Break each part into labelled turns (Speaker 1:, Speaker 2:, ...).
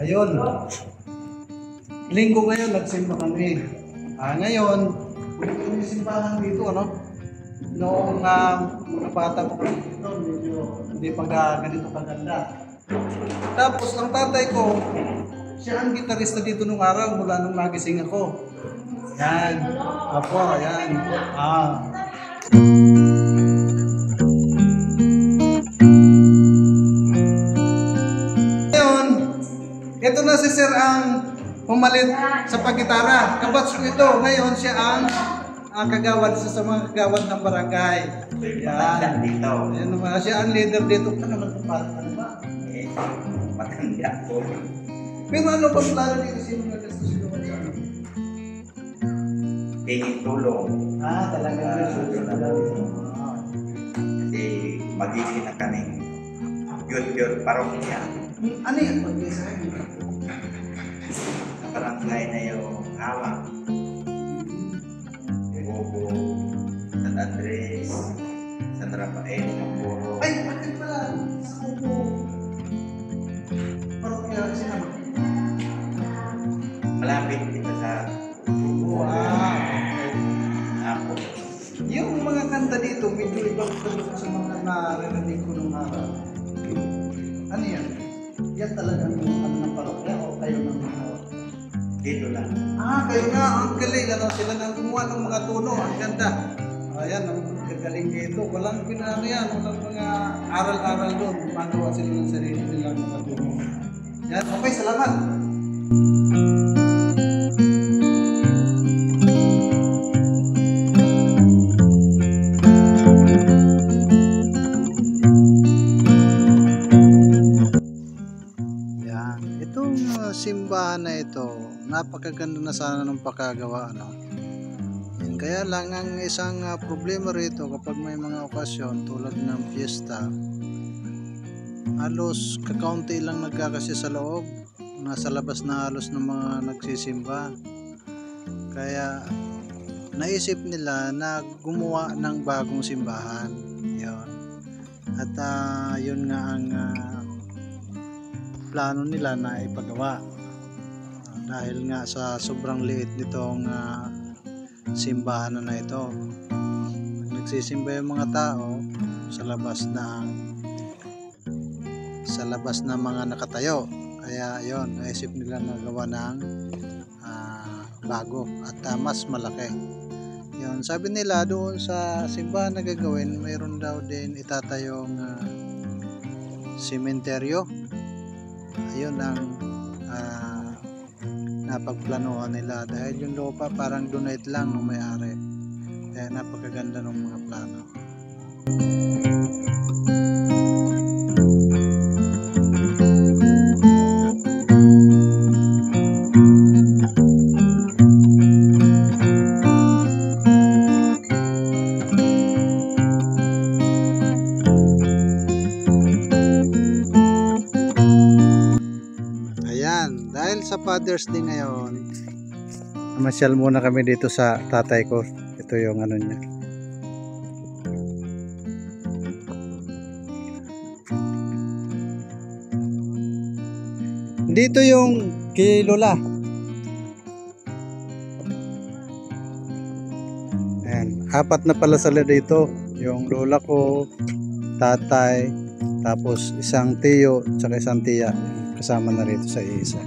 Speaker 1: Ayun. Linggo ngayon, nagsimba kami. Ngayon, yung simbahan dito, ano? Noong mga bata ko dito, medyo hindi pa ganito kaganda. Tapos, ang tatay ko, siya ang gitarista dito nung araw mula nung nagising ako. Yan. Apo, yan. Ngayon, ito na si Sir ang pumalit sa pagkitara. Kabats ko ito. Ngayon, siya ang kagawad sa mga kagawad ng barangay. Yan.
Speaker 2: Dito.
Speaker 1: Yan naman. Siya ang leader dito. Ano ba?
Speaker 2: Matanda po.
Speaker 1: Pero ano ba plano dito? Sino nag-gastos sa ano?
Speaker 2: Tingin tulong.
Speaker 1: Talaga.
Speaker 2: Kasi magiging na kaming yun parokya.
Speaker 1: Ano yan? Pag-design.
Speaker 2: Sa barangay na yung hawak. Bobo, San Andres, San Rafael, Puro.
Speaker 1: Ay, bakit pala? Sa Kubo. Parokya kasi naman.
Speaker 2: Malapit dito sa Bobo. Ako.
Speaker 1: Yung mga kanta dito, medyo ibang sa mga narinig ko nung araw. Ano yan? Yan talaga yung ano ng parokya o kayo ng mga
Speaker 2: Dito lang.
Speaker 1: kayo na, ang galing. Ano, sila nang gumawa ng mga tuno. Ang ganda. Ayan, ang gagaling dito. Walang pinano yan. Walang mga aral-aral doon. Magawa sila ng sarili nilang mga tuno. Yan, okay, salamat. Yan, itong simbahan na ito, napakaganda na sana ng pagkagawa, no? Yan, kaya lang ang isang problema rito kapag may mga okasyon tulad ng fiesta, halos kakaunti lang nagkakasya sa loob, nasa labas na halos ng mga nagsisimba. Kaya naisip nila na gumawa ng bagong simbahan. Yun. At yun nga ang plano nila na ipagawa. Dahil nga sa sobrang liit nitong simbahan na ito. Nagsisimba yung mga tao sa labas ng mga nakatayo. Kaya yon, naisip nila na gawa ng bago at mas malaki. Yon, sabi nila doon sa simbahan na gagawin, mayroon daw din itatayong sementeryo. Ayun ang napagplanuhan nila dahil yung lupa parang donate lang ng may-ari. Kaya napakaganda ng mga plano. Dahil sa Father's Day ngayon, masyal muna kami dito sa tatay ko. Ito yung ano niya. Dito yung kay Lola. Ayan, 4 na pala sila dito. Yung lola ko, tatay, tapos isang tiyo, tsaka isang tiya. Kasama na rito sa isa.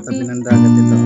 Speaker 1: Tabi ng dagat ito.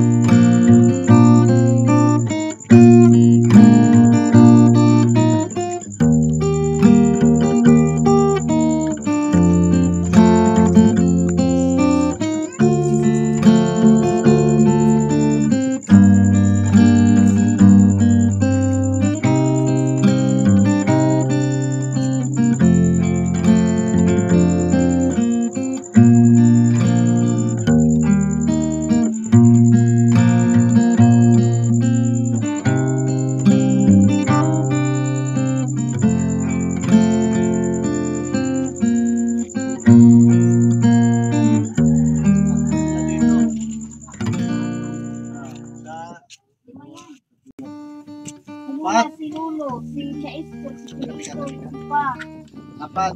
Speaker 1: Apat.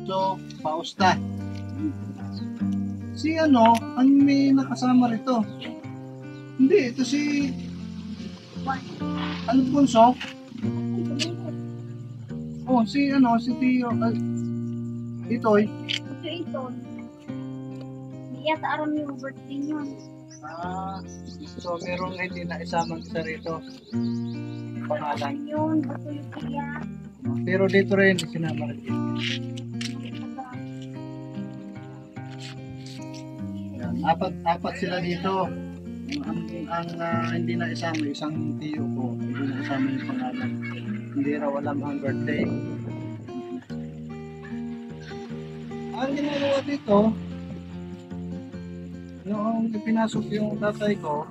Speaker 1: So, pausta. Si ano, ang may nakasama rito. Hindi, ito si Alfonso. Oh, si ano, si Tio. Itoy.
Speaker 3: Ito. Hindi yata aram yung birthday niyo.
Speaker 1: So merong hindi na isamang isa rito. Pangalan.
Speaker 3: Yun, bato yung kaya.
Speaker 1: Pero dito rin, sinama rin dito. Yan, apat sila dito. Ang hindi na isama, isang tiyo ko, hindi na isama yung pangalan. Hindi raw alam ang birthday. Ang ginagawa dito, noong ipinasok yung tatay ko,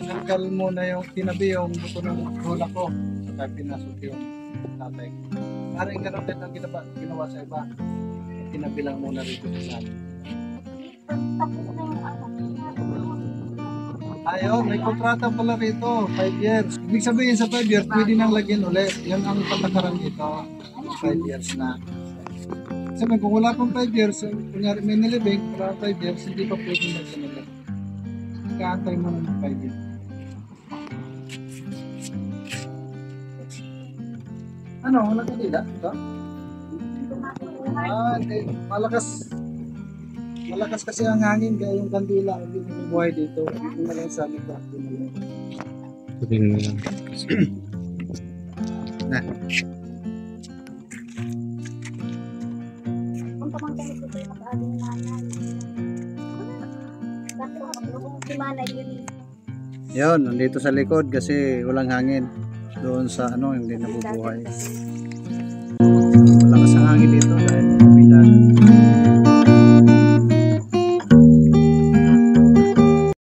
Speaker 1: tinanggal muna yung tinabi yung buto ng hula ko. Saka pinasok yung tatay ko. Parang ganun din ang ginawa sa iba. Tinabi lang muna rito sa amin.
Speaker 3: Tapos na yung anak niya.
Speaker 1: Ayun, may kontrata pala rito, 5 years. Ibig sabihin sa 5 years, pwede nang lagyan ulit. Yan ang patakaran dito, 5 years na. Sabi, kung wala pang 5 years, kunyari may nilibing, wala 5 years, hindi pa pwede lagyan ulit. Kaantay mo ng 5 years. Ano, nagkadila? Ito? Hindi. Malakas kasi ang hangin, kaya yung kandila, hindi bumubuhay dito. Hindi na lang sa amin pa.
Speaker 4: Sabihin mo lang.
Speaker 3: Kung pamangkin ko yung mag-aling nanay. Dati ko maglulong si manay yun.
Speaker 1: Yun, nandito sa likod kasi walang hangin. Doon sa ano, hindi nabubuhay.